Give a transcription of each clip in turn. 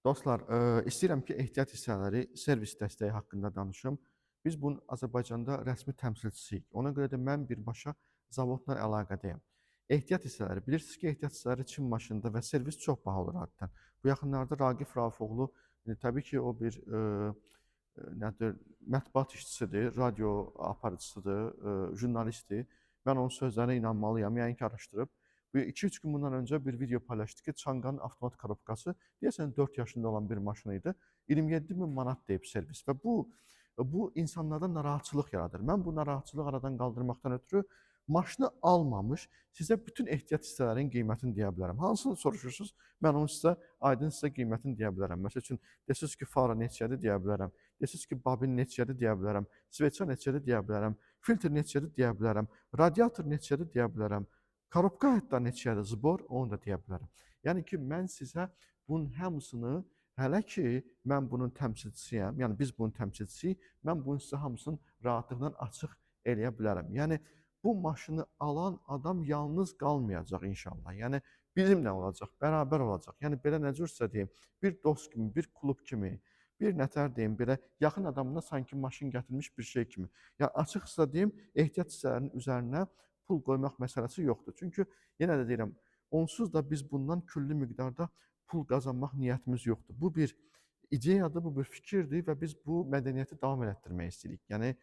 Dostlar, istəyirəm ki, ehtiyat hissələri servis dəstəyi haqqında danışım. Biz bunun Azərbaycanda rəsmi təmsilçisiyik. Ona görə də mən birbaşa zavodla əlaqədəyəm. Ehtiyat hissələri, bilirsiniz ki, ehtiyat hissələri Çin maşınında və servis çox baha olur adətən. Bu yaxınlarda Raqif Raufoğlu, təbii ki, o bir nədir, mətbuat işçisidir, radio aparıcısıdır, jurnalistdir. Mən onun sözlərinə inanmalıyam, yəni ki, araşdırıb. Bu 2-3 gün bundan öncə bir video paylaşdı ki, Çanqanın avtomat korobkası, deyəsən 4 yaşında olan bir maşın idi, 27 min manat deyib servis və bu insanlarda narahatçılıq yaradır. Mən bu narahatçılığı aradan qaldırmaqdan ötürü maşını almamış sizə bütün ehtiyat hissələrinin qiymətini deyə bilərəm. Hansını soruşursunuz, mən onun aydın sizə qiymətini deyə bilərəm. Məsəl üçün, desiniz ki, fara neçədir deyə bilərəm. Desiniz ki, babin neçədir deyə bilərəm. Sveça neçədir deyə bilərəm. Filtr neçədir deyə bilərəm. Radiator neçədir deyə bilərəm. Korobka hətta neçədir, zbor, onu da deyə bilərəm. Yəni ki, mən sizə bunun hamısını, hələ ki, mən bunun təmsilçisiyəm, yəni biz bunun təmsilçisiyik, mən bunun sizə hamısını rahatlıqla açıq eləyə bilərəm. Yəni, bu maşını alan adam yalnız qalmayacaq inşallah. Yəni, bizimlə olacaq, bərabər olacaq. Yəni, belə nə cürsə deyim, bir dost kimi, bir klub kimi, bir nətər deyim, belə yaxın adamına sanki maşın gətirmiş bir şey kimi. Yəni, açıqsa deyim, ehtiyat hissələrinin üzərinə pul qoymaq məsələsi yoxdur. Çünki yenə də deyirəm, onsuz da biz bundan küllü miqdarda pul qazanmaq niyyətimiz yoxdur. Bu bir ideyadır, bu bir fikirdir və biz bu mədəniyyəti davam elətdirmək istəyirik. Yəni,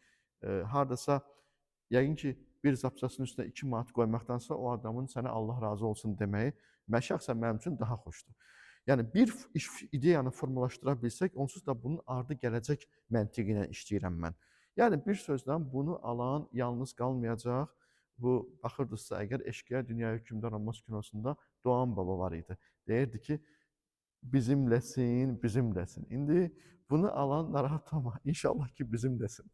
hardasa yəqin ki, bir zapçasının üstünə 2 manat qoymaqdansa o adamın sənə Allah razı olsun deməyi şəxsən mənim üçün daha xoşdur. Yəni, bir ideyanı formalaşdıra bilsək, onsuz da bunun ardı gələcək məntiqi ilə işləyirəm mən. Yəni, bir sözlə bunu alan yalnız qalmayacaq. Bu, baxırdınızsa əgər Eşqıya Dünya Hökmdar Olmaz kinosunda Doğan baba var idi. Deyirdi ki, bizimləsin, bizimləsin. İndi bunu alan narahat olma, inşallah ki, bizimləsin.